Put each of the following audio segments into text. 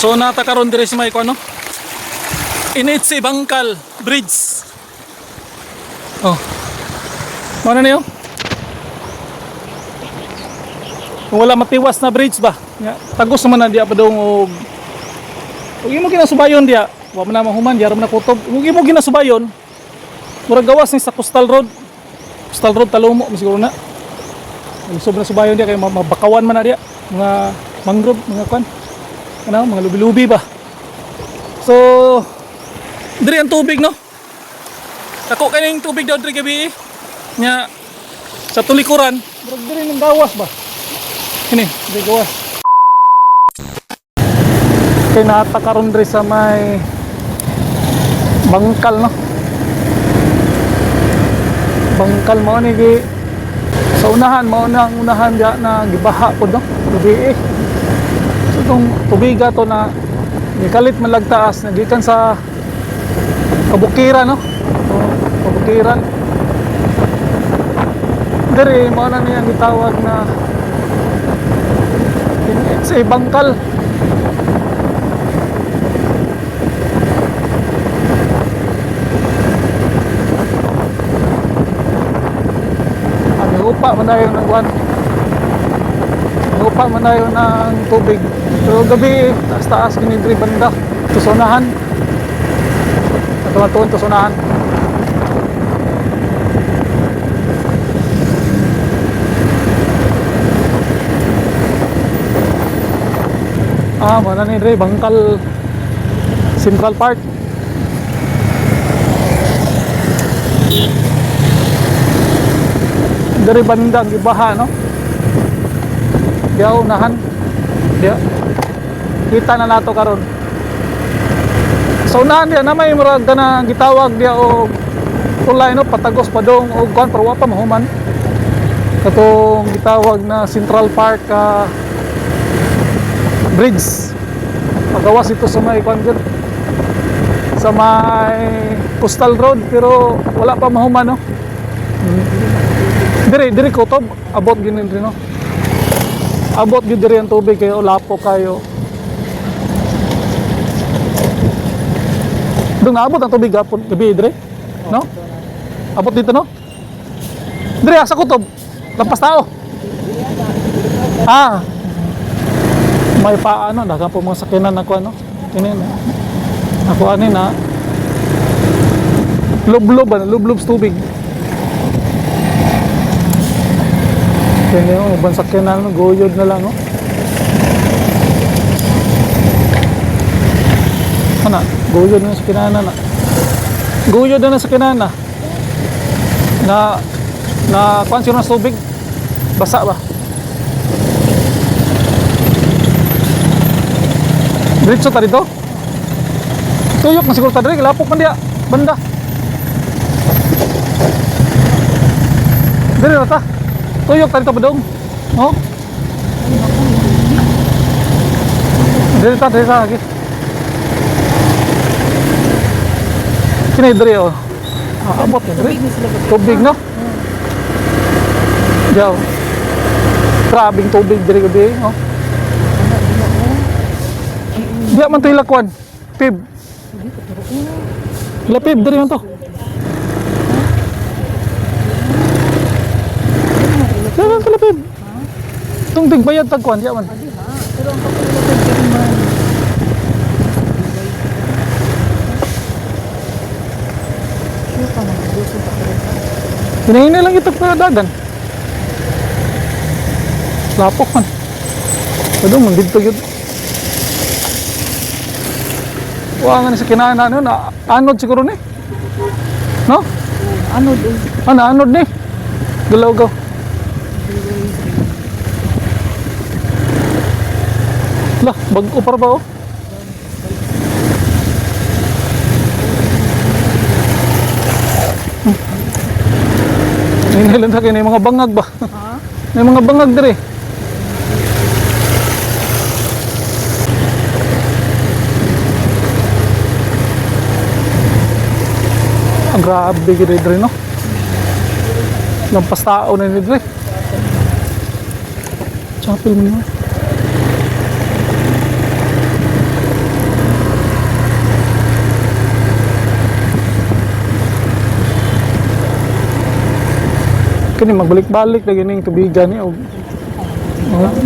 So nata karon dire si may ko ano? Initsi Bangkal Bridge. Oh. Ano na 'yo? Wala matiwas na bridge ba? Ya, tagos naman na diya pa dong og imo ginasubayon diya. Wa man na mahuman diya ra man kutob. Imo ginasubayon. Murag gawas ni sa Coastal Road. Coastal Road Talomo siguro na. Sobrang subayon diya kay mabakawan man na diya. Mga mangrove, mga kwan. Ano, mga lubi-lubi ba. So, diri ang tubig no. Ako kaning tubig daw diri gabi nya sa tulikuran, murag diri nang gawas ba. Kini, diri gawas. Kay nata karon diri sa may Bangkal no. Bangkal mo ni gi sa unahan mao na ang unahan diya na gibaha pod no. Gabi So itong tubiga to na nikalit man lagtaas nagikan sa kabukiran no. Kabukiran. Diri mao na niya gitawag na sa Bangkal. Upa man tayo ng kwan. Upa man tayo ng tubig. So gabi, taas-taas kinidri banda. Tusunahan. Atuan-tuan tusunahan. Mana ni Dre, Bangkal Central Park. Dari bandang gibaha no. Dia unahan. Dia kita na nato karon. Sa unahan dia na may murag na gitawag dia og tulay no patagos padong og kuan pero wa pa mahuman. Katong gitawag na Central Park Bridge. Pagawas ito sa may kuan gyud. Sa may Coastal Road pero wala pa mahuman no. Diri kutob, abot ginin rin no. Abot gid diri ang tubig kayo, lapo kayo. Dung abot ang tubig gapon gabi diri, no? Abot dito no. Diri asa kutob, lampas tao. May paano, dagan po mga sakyanan ako ano. Kini na. Ako ani na. Lublob tubig. Kaya yung bansakyan na goyod na lang no? Ano? Goyod na sa kinana na. Goyod na sa kinana. Na kuhan siya ng tubig. Basa ba? Diretso ta dito? Tuyok na siguro ta dito. Lapok man diya. Banda. Dito na ta. Tuyok tadi to bedong. Oh. Dito lagi. Kini diri oh. Abot diri. Tubig no. Jaw. Grabing tubig diri gabi, oh. Diya man to ilakwan. Pib. Lapib diri man to. Dagan kalapib. Itong tigbayad tagkuhan, diya man. Pero ang kapag man. Sure pa man, gusto pa rin. Hinahinay lang itag na dagan. Lapok man. Ado man, dito yun. Wala nga sa kinaan na anod siguro ni. No? Anod eh. Anod ni. Galaw-gaw. Lah, bago para ba oh? Hinahilan sa akin, may mga bangag ba? Ha? May mga bangag diri. Grabe gid diri no. Lampas tao na ni diri. Chapel mo. kini magbalik-balik lagi ning tubigan ni og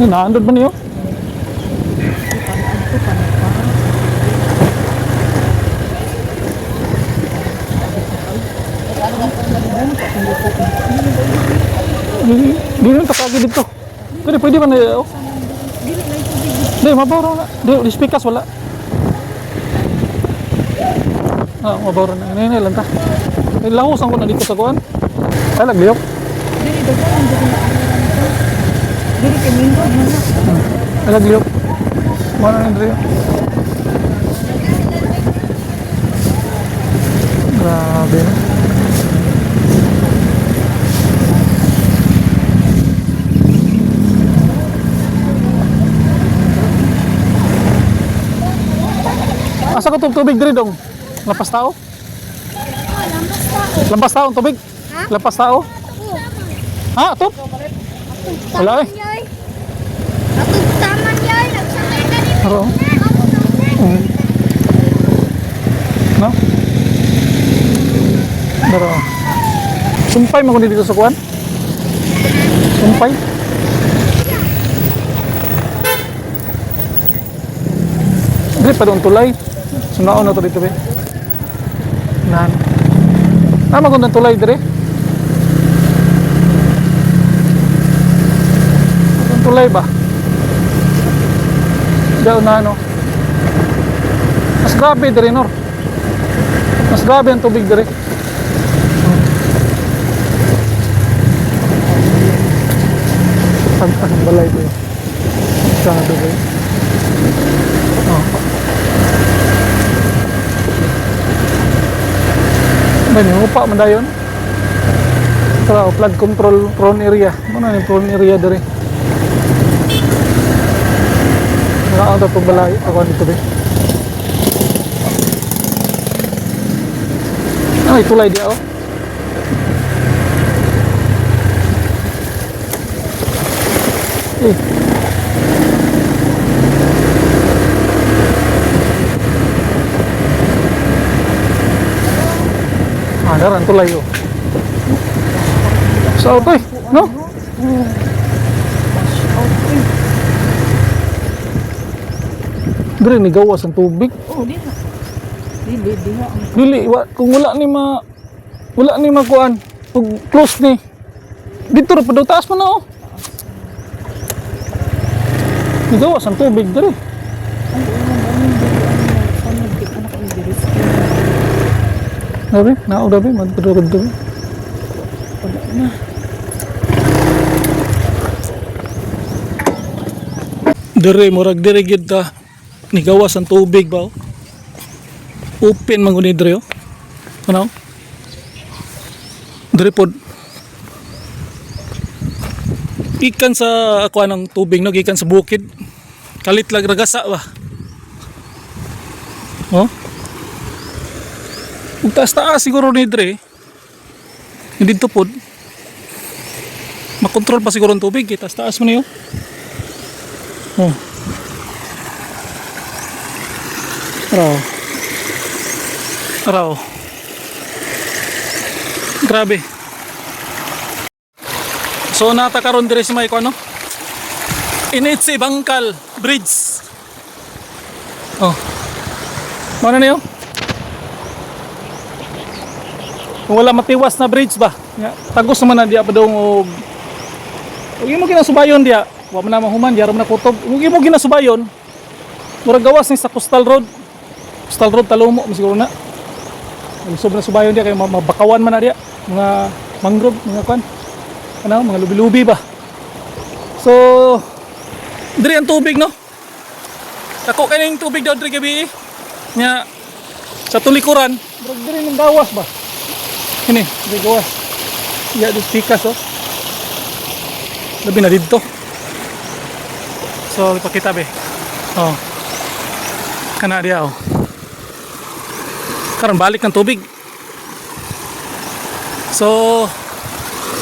naandod man niyo. Di rin takagi dito. Pero pwede man oh. Di mabawro na. Di speakers wala. Mabawro na. Ini lang ta. Ay lahusan ko na dito sa kuan. Ay lagliyok. Dili dagan dili kay minggo man na. Ay lagliyok. Mana na diri. Grabe na. Asa ka tubig diri dong? Lapas tao? Lampas tao ang tubig? Lampas tao? Ha? Ito? Wala eh. Atong taman yay, nagsakay ka ni. Pero, no? Pero, sumpay mo dito sa kuwan? Sumpay? Hindi pa doon tulay. Sunaon na to dito be. Nan. Tama kung tulay dire. Doon tulay ba? Diyan na ano. Mas grabe dire nor. Mas grabe ang tubig dire. Ang balay ko. Sana doon. Oh. Ano yung upa man dayon? Ito, flood control prone area. Ano yung prone area dari? Nakakang ito balay. Ako nito ba? Ay, tulay dia oh. Daran tulay oh. Sa auto eh, no? Dire ni gawas ang tubig. Oh, di na. Dili diha. Dili kung wala ni makuan, kung close ni. Dito ra pa daw taas man na oh. Ni gawas ang tubig dire. Dabi, naog dabi, magpadugod dabi. Wala na. Dire, murag dire gyud ta. Nigawas ang tubig ba? Open man guni dire oh. Ano? Dire pod. Ikan sa akuan ng tubig no, gikan sa bukid. Kalit lag ragasa ba? Oh? Ug taas-taas siguro ni dire. Hindi to pod. Makontrol pa siguro ang tubig, taas-taas mo niyo. Oh. Raw. Grabe. So nata karon dire sa may ano? Initsi Bangkal Bridge. Oh. Mana niyo? Kung wala matiwas na bridge ba? Tagos naman na diya pa daw og mo ginasubayon diya. Wa man na mahuman, diya ra man kutob. Ug mo ginasubayon. Murag gawas ni sa Coastal Road. Coastal Road Talomo siguro na. Gusto na subayon diya kay mabakawan man na diya. Mga mangrove, mga kwan. Ano, mga lubi-lubi ba. So diri ang tubig no. Ako kaning tubig daw diri gabi. Nya sa tulikuran, murag diri nang gawas ba. Ini, diri gawas. Ya di pikas oh. Labi na dito. So ipakita be. Oh. Kana dia oh. Karon balik ng tubig. So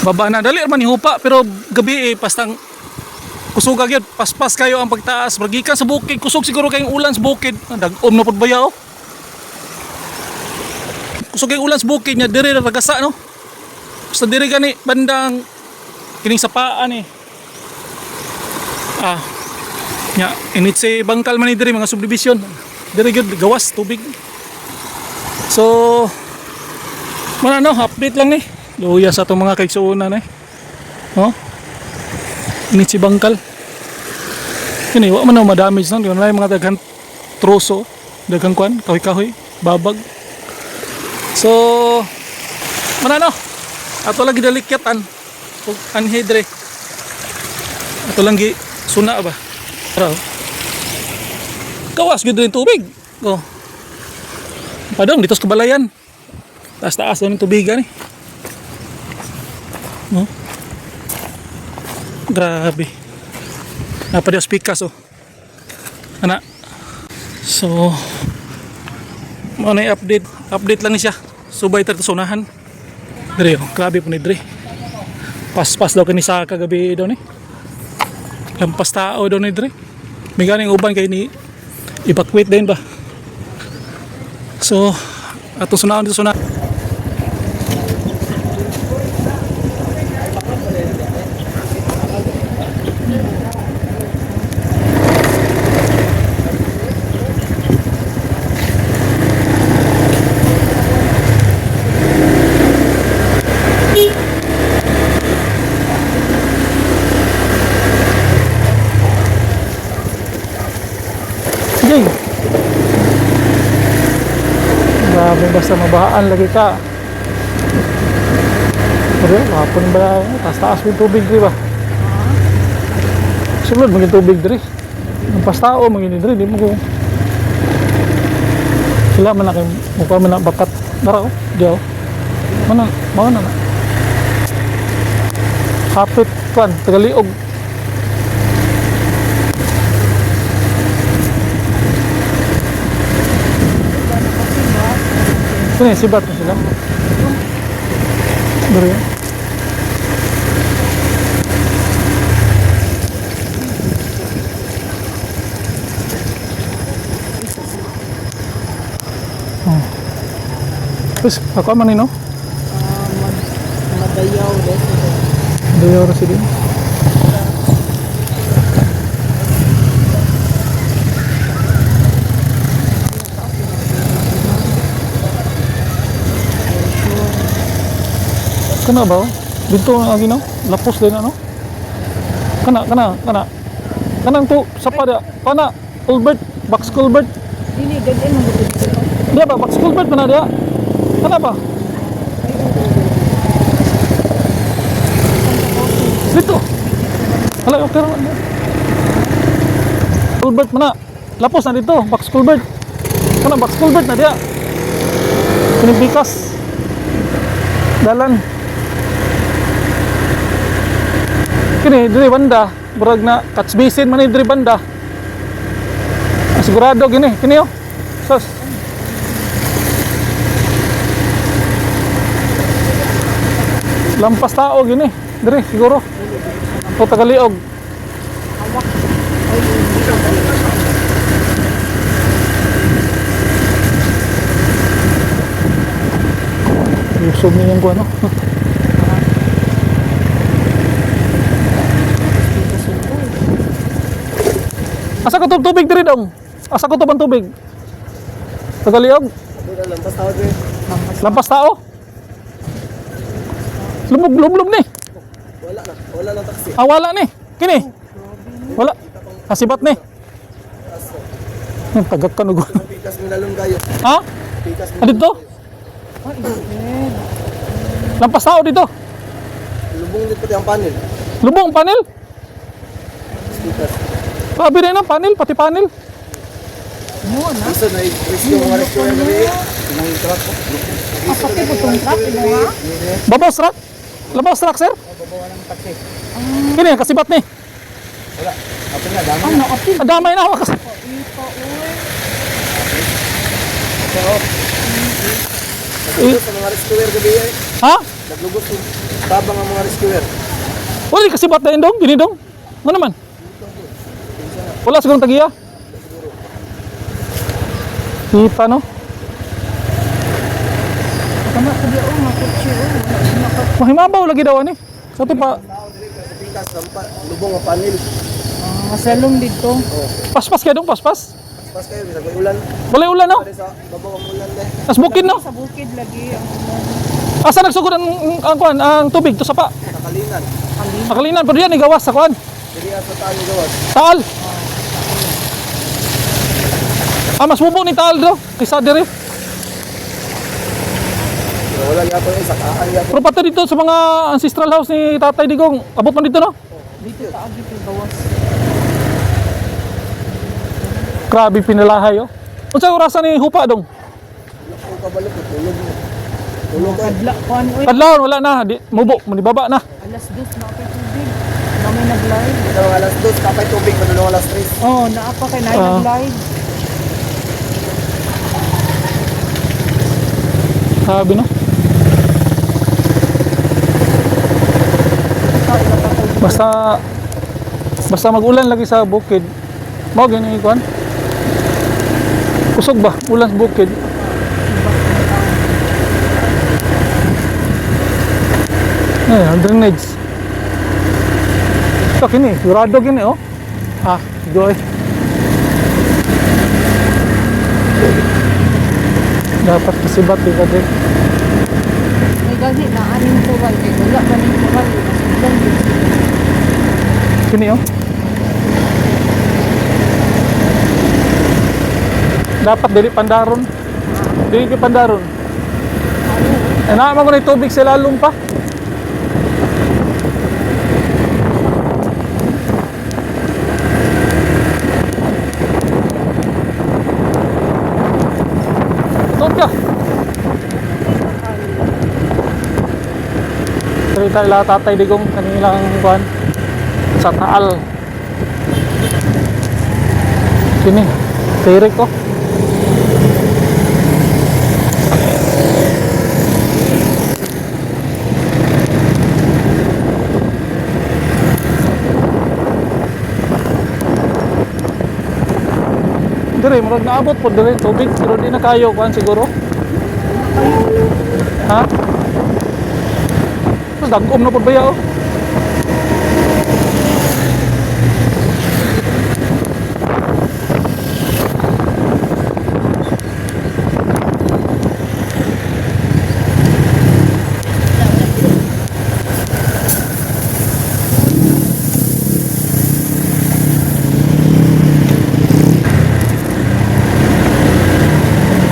baba na dali man hupa pero gabi pastang kusog gyud, paspas kayo ang pagtaas, bragikan sa bukid, kusog siguro kayong ulan sa bukid. Dag-om na pud baya oh. Kusog kayong ulan sa bukid nya dire ragasa no. Basta dire gani bandang kining sa paa ni. Nya init si bangkal man ni diri mga subdivision. Diri gyud gawas tubig. So update lang ni. Luya sa atong mga kaigsuonan eh. Oh. Init si bangkal. Kini wa man na ma-damage nang di man mga daghan troso, daghang kwan, kahoy-kahoy, babag. So ato lagi dalikyatan ug anhidre. Ato lang gi suna ba. Pero gawas gid rin tubig. Oh. Padong dito sa kabalayan. Taas-taas ng tubigan eh. Oh. Grabe. Napadi spikas oh. Ana. So mo na update lang ni siya. Subay ta sunahan. Dire oh, grabe po ni dire. Pas daw kani sa kagabi daw ni. Lampas tao daw ni dire. May ganing uban kay ni evacuate din ba. So atong sunahan dito sunahan. Jing. Grabe basta mabahaan lagi ka. Pero hapon ba taas yung tubig diri ba? Sulod maging tubig diri. Ang pastao maging diri di mo ko. Sila man kay mukha man na bakat. Dara ko, diaw. Mana na. Kapit kan tagaliog. Sini sibat na sila. Bari. Terus ako man no? Madayaw resident. Dayo resident. Kana ba? Dito ang lagi no? Lapos din ano? Kana. Kanang to sa pada. Kana culvert, box culvert. Dili gaden mo dito. Dia ba box culvert mana dia? Kana ba? Dito. Hala, okay ra. Culvert mana? Lapos na dito, box culvert. Kana box culvert na dia. Pinipikas. Dalan. Kini diri banda, burag na catch basin man ni diri banda. Sigurado gini, kini oh. Sos. Lampas tao gini, diri siguro. O tagaliog. Usog niya yung kuha no. Asa ko tubig diri dong? Asa ko to bang tubig? Tagaliog? Lampas tao diri. Lampas tao? Lumog ni. Wala lang taxi. Wala ni. Kini. Wala. Kasibat ni. Tagak ka nugo. Pikas mo lalong kayo. Ha? Pikas mo. Dito? Lampas tao dito. Lubong din pati ang panel. Lubong panel? Pikas. Grabe rin ang panel, pati panel. Isa na rescue mga rescue yung gabi. Nang truck ko. Pati po tong truck mo ha. Babaw truck? Labaw truck, sir? Babawa ng taxi. Kini, kasibat ni. Wala. Apo na dami. Ano ati? Damay na ako. Naglugos ang mga rescuer gabi ay. Ha? Naglugos yung tabang ang mga rescuer. Wala kasibat na yun dong, gini dong. Ano naman? Wala sigurong tagiya. Kita no? Kana ko di makutsi Mahimabaw lagi daw ani. Sa ito pa. taas lubong ang panel. Masalong dito. Oh. Paspas kayo dong, paspas. Pas kayo bisa may ulan. Walay ulan no? Pare sa babaw ang ulan deh. As bukid no? Sa bukid lagi ang Asa nagsugod ang kuan, ang tubig to sa pa. Nakalinan. Akalinan pero yan igawas sa kuan. Dili ato tayo gawas. Taal. Mas bubo ni Taal do kaysa dire. Pero wala yato yung sakaan yato. Pero pati dito sa mga ancestral house ni Tatay Digong, abot man dito no? dito sa agi to gawas. Grabe pinalahay oh. Unsa orasan ni hupa dong? Kung kabalo ko tulog mo. Tulog ka. Kadla kuan oy. Kadlawon wala na, di mubo, manibaba na. Alas 2 na kay tubig. Kami nag-live. Ito alas 2 kapay tubig padulong alas 3. Oh, naapa kay nay Ah. nag-live. Sabi no. Basta mag-ulan lagi sa bukid. Mao gani kuan. Kusog ba? Ulan sa bukid. Ang drainage. Ito kini, sigurado gini oh. Joy. Dapat kasibat di kadre. May gani na aning tuwal kay wala man ning tuwal. Masugdan dito. Kini oh. Dapat dili pandaron. Dili ki pandaron. Naman ko na yung tubig sa lalong pa. Tokyo. Cerita nila Tatay Digong kanilang kuan sa Taal. Sini, tirik ko. Dire, murag naabot po dire tubig, pero di na kayo kuan siguro. Ha? Dagom na po ba yaw?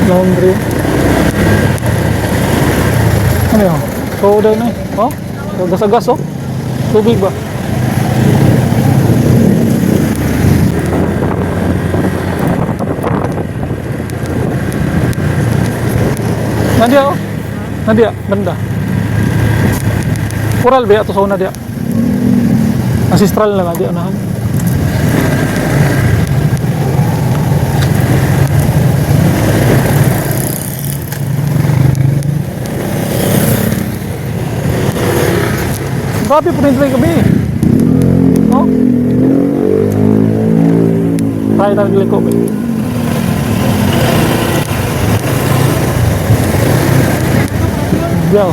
Laundry. Ano yun? Soda na eh. Oh? Gas-gas oh. Tubig ba? Nadia oh. Nadia, banda. Oral ba ito sa una dia? Ancestral na Nadia unahan. Grabe po rin gabi. No? Tayo tayo liko. Yo.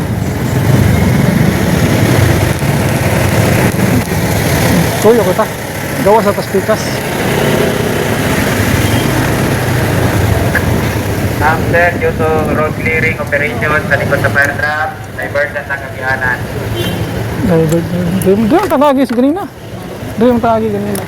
Tuyo kita. Gawas atas pikas. Sir, due to road clearing operation sa likod sa fire trap, divert na sa kagianan. Divert. Doon ang tagagi sa ganina. Doon ang tagagi ganina.